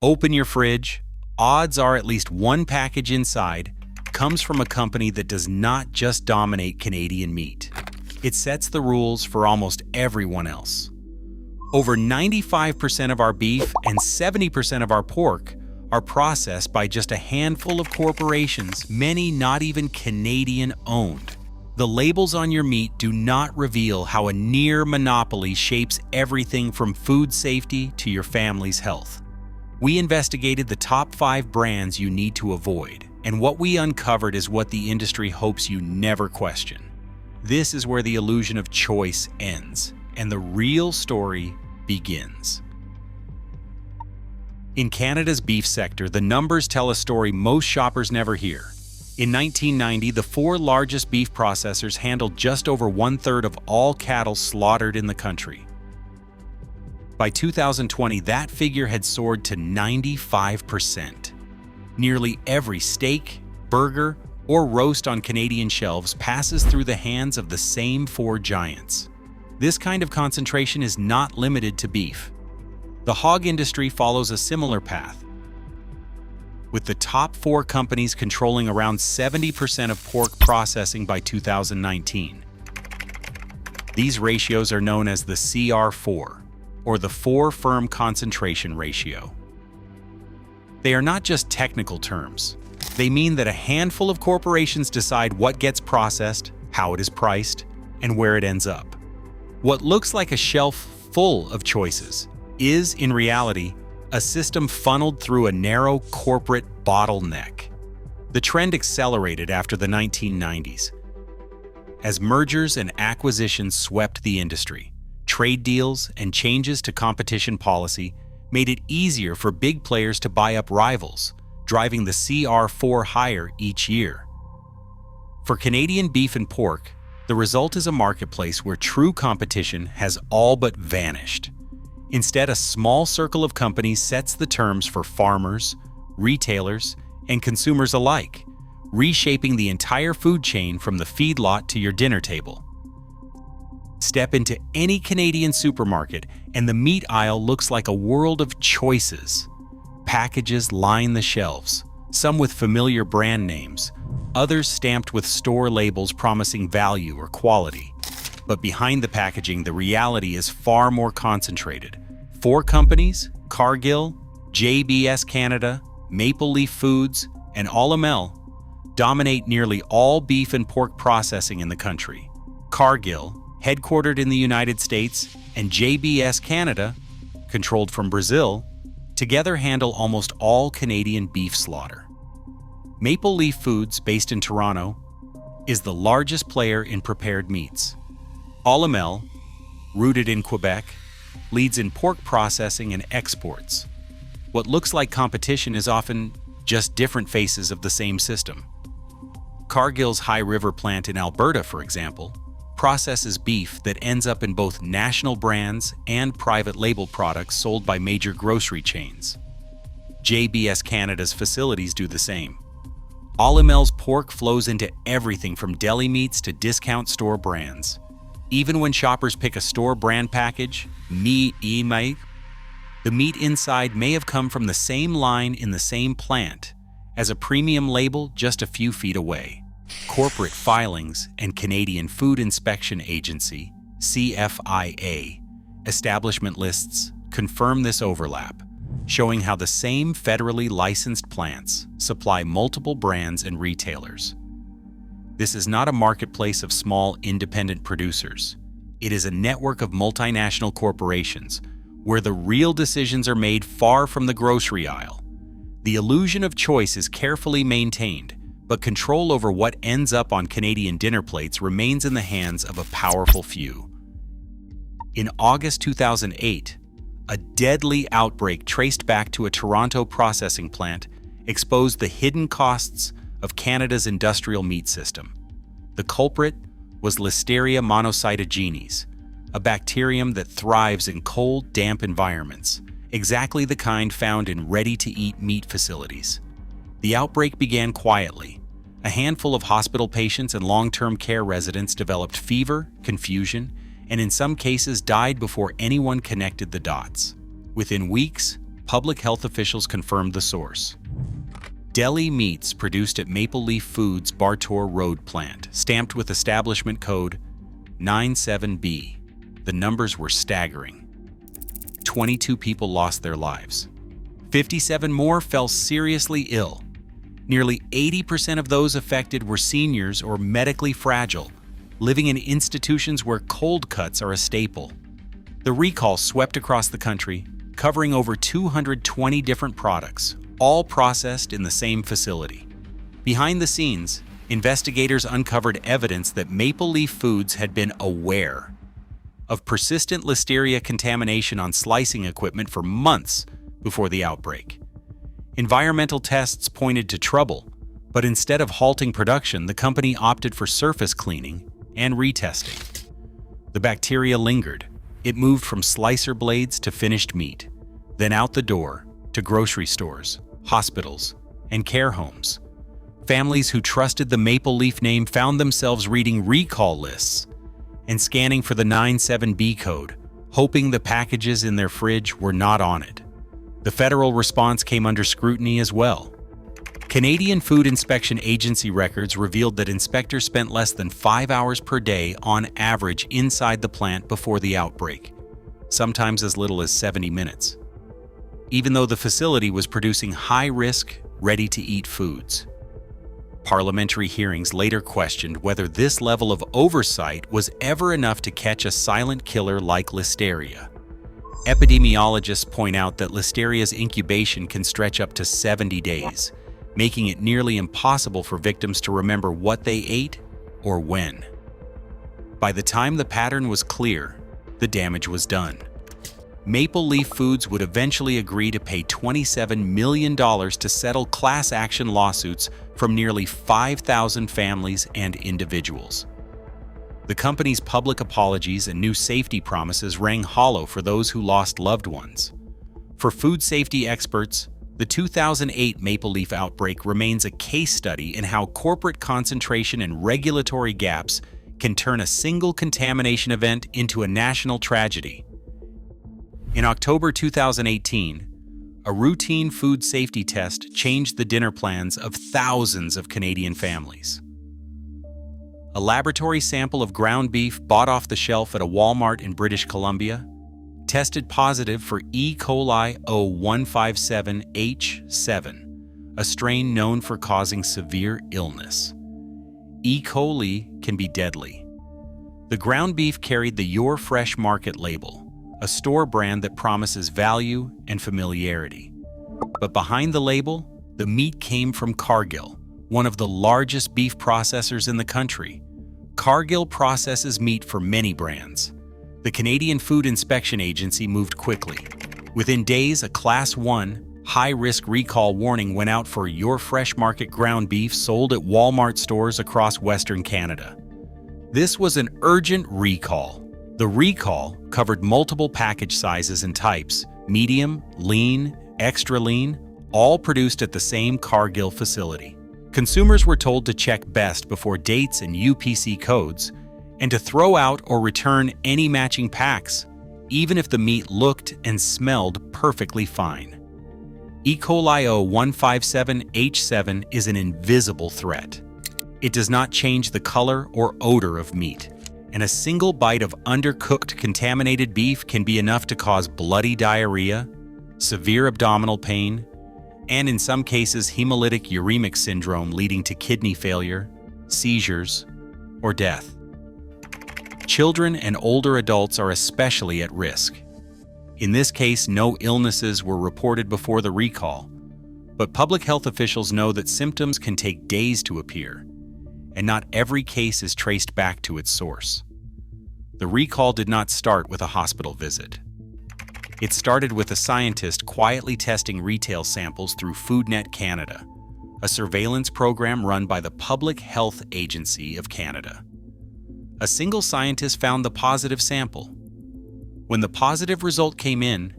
Open your fridge. Odds are at least one package inside comes from a company that does not just dominate Canadian meat. It sets the rules for almost everyone else. Over 95% of our beef and 70% of our pork are processed by just a handful of corporations, many not even Canadian-owned. The labels on your meat do not reveal how a near monopoly shapes everything from food safety to your family's health. We investigated the top 5 brands you need to avoid, and what we uncovered is what the industry hopes you never question. This is where the illusion of choice ends, and the real story begins. In Canada's beef sector, the numbers tell a story most shoppers never hear. In 1990, the 4 largest beef processors handled just over 1/3 of all cattle slaughtered in the country. By 2020, that figure had soared to 95%. Nearly every steak, burger, or roast on Canadian shelves passes through the hands of the same 4 giants. This kind of concentration is not limited to beef. The hog industry follows a similar path, with the top 4 companies controlling around 70% of pork processing by 2019. These ratios are known as the CR4, or the 4-firm concentration ratio. They are not just technical terms. They mean that a handful of corporations decide what gets processed, how it is priced, and where it ends up. What looks like a shelf full of choices is, in reality, a system funneled through a narrow corporate bottleneck. The trend accelerated after the 1990s, as mergers and acquisitions swept the industry. Trade deals and changes to competition policy made it easier for big players to buy up rivals, driving the CR4 higher each year. For Canadian beef and pork, the result is a marketplace where true competition has all but vanished. Instead, a small circle of companies sets the terms for farmers, retailers, and consumers alike, reshaping the entire food chain from the feedlot to your dinner table. Step into any Canadian supermarket, and the meat aisle looks like a world of choices. Packages line the shelves, some with familiar brand names, others stamped with store labels promising value or quality. But behind the packaging, the reality is far more concentrated. 4 companies, Cargill, JBS Canada, Maple Leaf Foods, and All-Amel, dominate nearly all beef and pork processing in the country. Cargill, headquartered in the United States, and JBS Canada, controlled from Brazil, together handle almost all Canadian beef slaughter. Maple Leaf Foods, based in Toronto, is the largest player in prepared meats. All-Amel, rooted in Quebec, leads in pork processing and exports. What looks like competition is often just different faces of the same system. Cargill's High River plant in Alberta, for example, processes beef that ends up in both national brands and private label products sold by major grocery chains. JBS Canada's facilities do the same. All-Amel's pork flows into everything from deli meats to discount store brands. Even when shoppers pick a store brand package, the meat inside may have come from the same line in the same plant as a premium label just a few feet away. Corporate filings and Canadian Food Inspection Agency, CFIA, establishment lists confirm this overlap, showing how the same federally licensed plants supply multiple brands and retailers. This is not a marketplace of small independent producers. It is a network of multinational corporations where the real decisions are made far from the grocery aisle. The illusion of choice is carefully maintained, but control over what ends up on Canadian dinner plates remains in the hands of a powerful few. In August 2008, a deadly outbreak traced back to a Toronto processing plant exposed the hidden costs of Canada's industrial meat system. The culprit was Listeria monocytogenes, a bacterium that thrives in cold, damp environments, exactly the kind found in ready-to-eat meat facilities. The outbreak began quietly. A handful of hospital patients and long-term care residents developed fever, confusion, and in some cases died before anyone connected the dots. Within weeks, public health officials confirmed the source. Deli meats produced at Maple Leaf Foods' Bartour Road plant, stamped with establishment code 97B. The numbers were staggering. 22 people lost their lives. 57 more fell seriously ill. Nearly 80% of those affected were seniors or medically fragile, living in institutions where cold cuts are a staple. The recall swept across the country, covering over 220 different products, all processed in the same facility. Behind the scenes, investigators uncovered evidence that Maple Leaf Foods had been aware of persistent Listeria contamination on slicing equipment for months before the outbreak. Environmental tests pointed to trouble, but instead of halting production, the company opted for surface cleaning and retesting. The bacteria lingered. It moved from slicer blades to finished meat, then out the door to grocery stores, hospitals, and care homes. Families who trusted the Maple Leaf name found themselves reading recall lists and scanning for the 97B code, hoping the packages in their fridge were not on it. The federal response came under scrutiny as well. Canadian Food Inspection Agency records revealed that inspectors spent less than 5 hours per day on average inside the plant before the outbreak, sometimes as little as 70 minutes, even though the facility was producing high-risk, ready-to-eat foods. Parliamentary hearings later questioned whether this level of oversight was ever enough to catch a silent killer like Listeria. Epidemiologists point out that Listeria's incubation can stretch up to 70 days, making it nearly impossible for victims to remember what they ate or when. By the time the pattern was clear, the damage was done. Maple Leaf Foods would eventually agree to pay $27 million to settle class action lawsuits from nearly 5,000 families and individuals. The company's public apologies and new safety promises rang hollow for those who lost loved ones. For food safety experts, the 2008 Maple Leaf outbreak remains a case study in how corporate concentration and regulatory gaps can turn a single contamination event into a national tragedy. In October 2018, a routine food safety test changed the dinner plans of thousands of Canadian families. A laboratory sample of ground beef bought off the shelf at a Walmart in British Columbia tested positive for E. coli O157H7, a strain known for causing severe illness. E. coli can be deadly. The ground beef carried the Your Fresh Market label, a store brand that promises value and familiarity. But behind the label, the meat came from Cargill, one of the largest beef processors in the country. Cargill processes meat for many brands. The Canadian Food Inspection Agency moved quickly. Within days, a Class 1, high-risk recall warning went out for Your Fresh Market ground beef sold at Walmart stores across Western Canada. This was an urgent recall. The recall covered multiple package sizes and types, medium, lean, extra lean, all produced at the same Cargill facility. Consumers were told to check best before dates and UPC codes, and to throw out or return any matching packs, even if the meat looked and smelled perfectly fine. E. coli O157H7 is an invisible threat. It does not change the color or odor of meat, and a single bite of undercooked contaminated beef can be enough to cause bloody diarrhea, severe abdominal pain, and in some cases hemolytic uremic syndrome leading to kidney failure, seizures, or death. Children and older adults are especially at risk. In this case, no illnesses were reported before the recall, but public health officials know that symptoms can take days to appear, and not every case is traced back to its source. The recall did not start with a hospital visit. It started with a scientist quietly testing retail samples through FoodNet Canada, a surveillance program run by the Public Health Agency of Canada. A single scientist found the positive sample. When the positive result came in,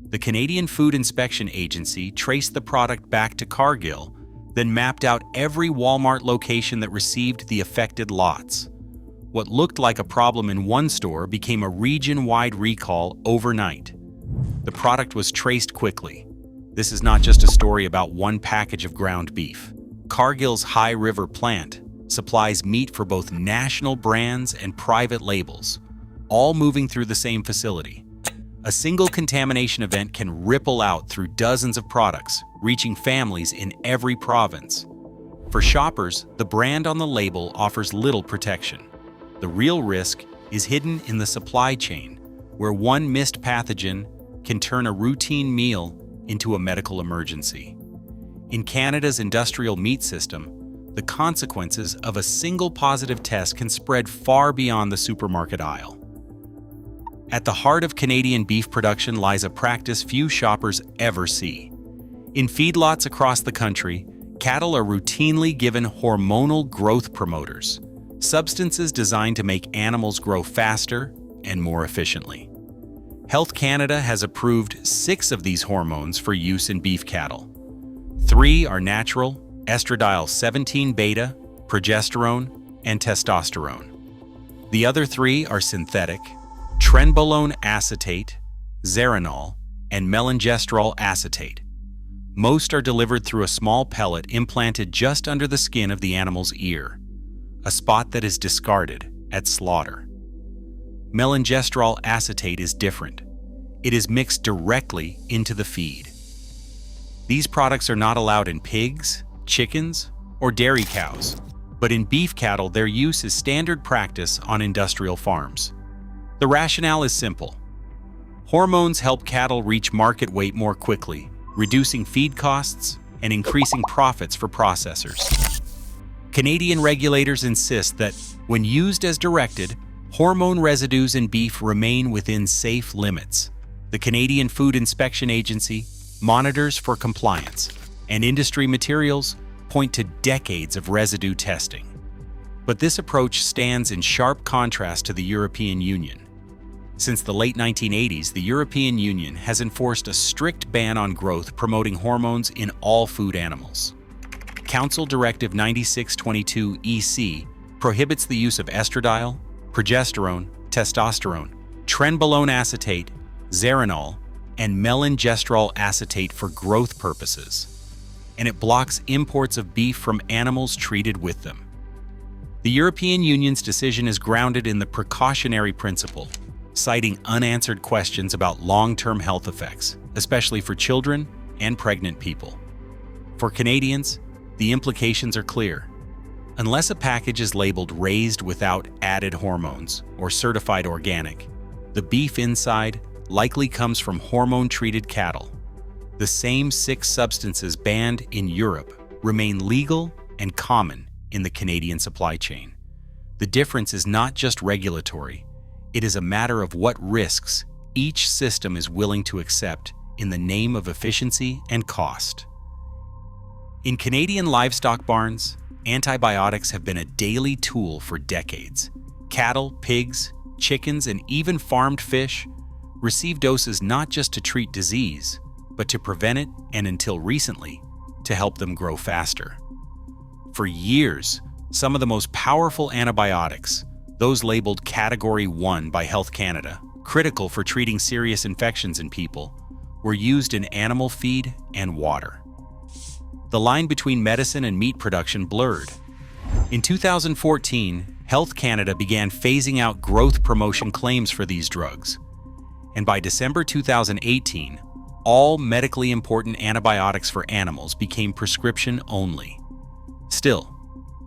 the Canadian Food Inspection Agency traced the product back to Cargill, then mapped out every Walmart location that received the affected lots. What looked like a problem in one store became a region-wide recall overnight. The product was traced quickly, This is not just a story about one package of ground beef. Cargill's High River plant supplies meat for both national brands and private labels, all moving through the same facility. A single contamination event can ripple out through dozens of products, reaching families in every province. For shoppers, the brand on the label offers little protection. The real risk is hidden in the supply chain, where one missed pathogen can turn a routine meal into a medical emergency. In Canada's industrial meat system, the consequences of a single positive test can spread far beyond the supermarket aisle. At the heart of Canadian beef production lies a practice few shoppers ever see. In feedlots across the country, cattle are routinely given hormonal growth promoters, substances designed to make animals grow faster and more efficiently. Health Canada has approved 6 of these hormones for use in beef cattle. 3 are natural: estradiol 17-beta, progesterone, and testosterone. The other 3 are synthetic: trenbolone acetate, zeranol, and melangestrol acetate. Most are delivered through a small pellet implanted just under the skin of the animal's ear, a spot that is discarded at slaughter. Melangestrol acetate is different. It is mixed directly into the feed. These products are not allowed in pigs, chickens, or dairy cows, but in beef cattle their use is standard practice on industrial farms. The rationale is simple. Hormones help cattle reach market weight more quickly, reducing feed costs and increasing profits for processors. Canadian regulators insist that, when used as directed, hormone residues in beef remain within safe limits. The Canadian Food Inspection Agency monitors for compliance, and industry materials point to decades of residue testing. But this approach stands in sharp contrast to the European Union. Since the late 1980s, the European Union has enforced a strict ban on growth promoting hormones in all food animals. Council Directive 9622/EC prohibits the use of estradiol, progesterone, testosterone, trenbolone acetate, zeranol, and melangestrol acetate for growth purposes, and it blocks imports of beef from animals treated with them. The European Union's decision is grounded in the precautionary principle, citing unanswered questions about long-term health effects, especially for children and pregnant people. For Canadians, the implications are clear. Unless a package is labeled raised without added hormones or certified organic, the beef inside likely comes from hormone-treated cattle. The same 6 substances banned in Europe remain legal and common in the Canadian supply chain. The difference is not just regulatory. It is a matter of what risks each system is willing to accept in the name of efficiency and cost. In Canadian livestock barns, antibiotics have been a daily tool for decades. Cattle, pigs, chickens, and even farmed fish receive doses not just to treat disease, but to prevent it, and until recently, to help them grow faster. For years, some of the most powerful antibiotics, those labeled Category 1 by Health Canada, critical for treating serious infections in people, were used in animal feed and water. The line between medicine and meat production blurred. In 2014, Health Canada began phasing out growth promotion claims for these drugs. And by December 2018, all medically important antibiotics for animals became prescription only. Still,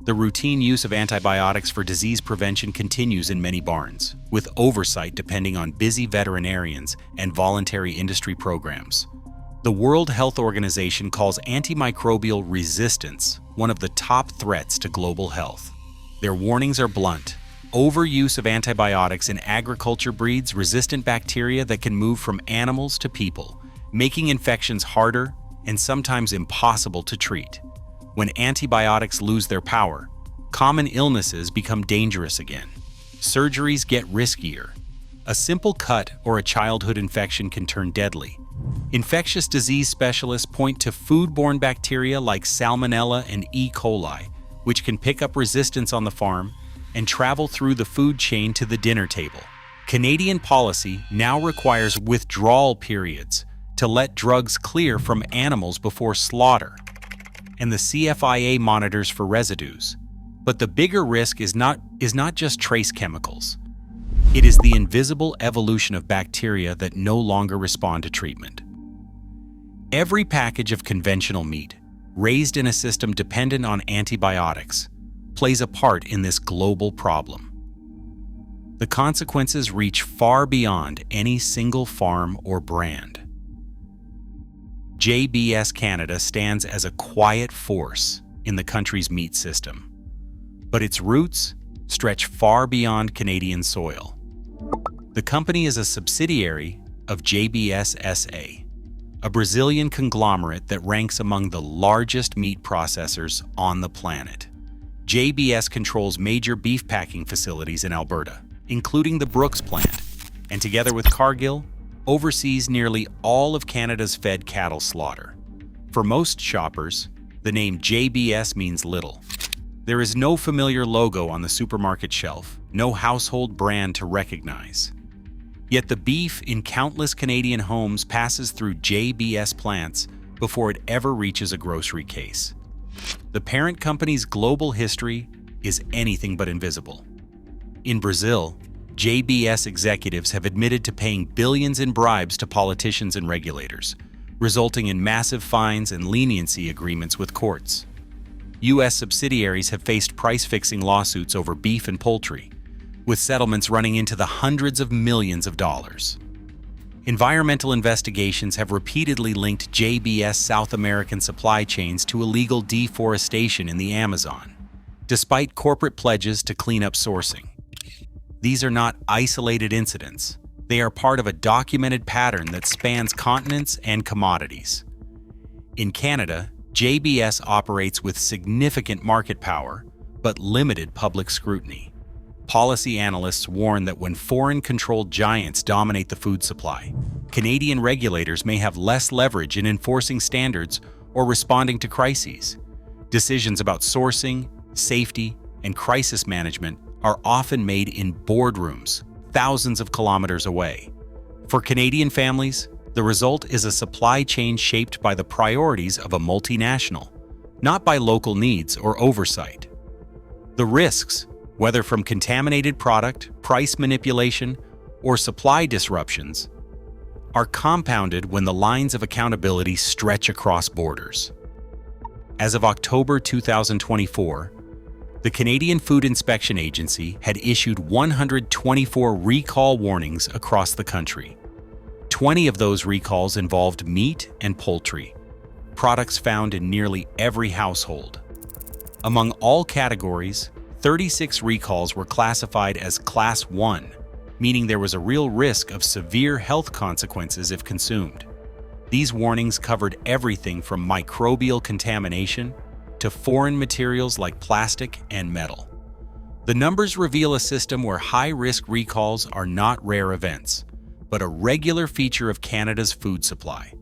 the routine use of antibiotics for disease prevention continues in many barns, with oversight depending on busy veterinarians and voluntary industry programs. The World Health Organization calls antimicrobial resistance one of the top threats to global health. Their warnings are blunt. Overuse of antibiotics in agriculture breeds resistant bacteria that can move from animals to people, making infections harder and sometimes impossible to treat. When antibiotics lose their power, common illnesses become dangerous again. Surgeries get riskier. A simple cut or a childhood infection can turn deadly. Infectious disease specialists point to foodborne bacteria like Salmonella and E. coli, which can pick up resistance on the farm and travel through the food chain to the dinner table. Canadian policy now requires withdrawal periods to to let drugs clear from animals before slaughter, and the CFIA monitors for residues. But the bigger risk is not just trace chemicals. It is the invisible evolution of bacteria that no longer respond to treatment. Every package of conventional meat, raised in a system dependent on antibiotics, plays a part in this global problem. The consequences reach far beyond any single farm or brand. JBS Canada stands as a quiet force in the country's meat system, but its roots stretch far beyond Canadian soil. The company is a subsidiary of JBS SA, a Brazilian conglomerate that ranks among the largest meat processors on the planet. JBS controls major beef packing facilities in Alberta, including the Brooks plant, and together with Cargill, oversees nearly all of Canada's fed cattle slaughter. For most shoppers, the name JBS means little. There is no familiar logo on the supermarket shelf, no household brand to recognize. Yet the beef in countless Canadian homes passes through JBS plants before it ever reaches a grocery case. The parent company's global history is anything but invisible. In Brazil, JBS executives have admitted to paying billions in bribes to politicians and regulators, resulting in massive fines and leniency agreements with courts. U.S. subsidiaries have faced price-fixing lawsuits over beef and poultry, with settlements running into the hundreds of millions of dollars. Environmental investigations have repeatedly linked JBS South American supply chains to illegal deforestation in the Amazon, despite corporate pledges to clean up sourcing. These are not isolated incidents. They are part of a documented pattern that spans continents and commodities. In Canada, JBS operates with significant market power, but limited public scrutiny. Policy analysts warn that when foreign-controlled giants dominate the food supply, Canadian regulators may have less leverage in enforcing standards or responding to crises. Decisions about sourcing, safety, and crisis management are often made in boardrooms, thousands of kilometers away. For Canadian families, the result is a supply chain shaped by the priorities of a multinational, not by local needs or oversight. The risks, whether from contaminated product, price manipulation, or supply disruptions, are compounded when the lines of accountability stretch across borders. As of October 2024, the Canadian Food Inspection Agency had issued 124 recall warnings across the country. 20 of those recalls involved meat and poultry, products found in nearly every household. Among all categories, 36 recalls were classified as Class 1, meaning there was a real risk of severe health consequences if consumed. These warnings covered everything from microbial contamination to foreign materials like plastic and metal. The numbers reveal a system where high-risk recalls are not rare events, but a regular feature of Canada's food supply.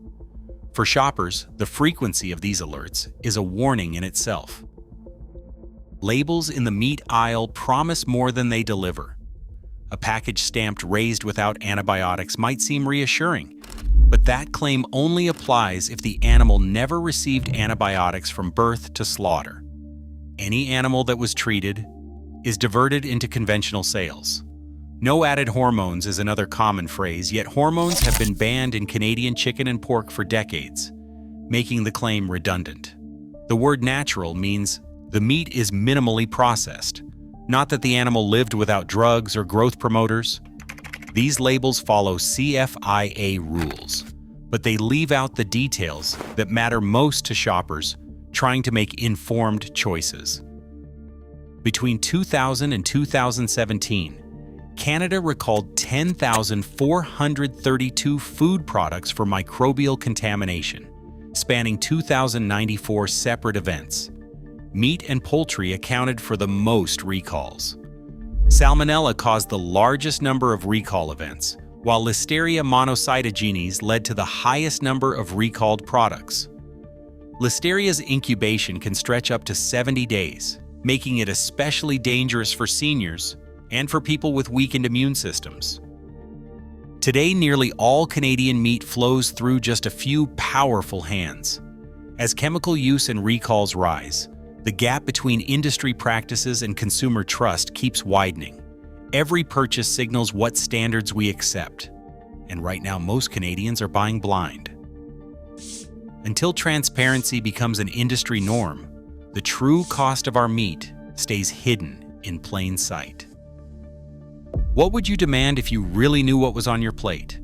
For shoppers, the frequency of these alerts is a warning in itself. Labels in the meat aisle promise more than they deliver. A package stamped "raised without antibiotics" might seem reassuring, but that claim only applies if the animal never received antibiotics from birth to slaughter. Any animal that was treated is diverted into conventional sales. No added hormones is another common phrase, yet hormones have been banned in Canadian chicken and pork for decades, making the claim redundant. The word natural means the meat is minimally processed, not that the animal lived without drugs or growth promoters. These labels follow CFIA rules, but they leave out the details that matter most to shoppers trying to make informed choices. Between 2000 and 2017, Canada recalled 10,432 food products for microbial contamination, spanning 2,094 separate events. Meat and poultry accounted for the most recalls. Salmonella caused the largest number of recall events, while Listeria monocytogenes led to the highest number of recalled products. Listeria's incubation can stretch up to 70 days, making it especially dangerous for seniors and for people with weakened immune systems. Today, nearly all Canadian meat flows through just a few powerful hands. As chemical use and recalls rise, the gap between industry practices and consumer trust keeps widening. Every purchase signals what standards we accept. And right now, most Canadians are buying blind. Until transparency becomes an industry norm, the true cost of our meat stays hidden in plain sight. What would you demand if you really knew what was on your plate?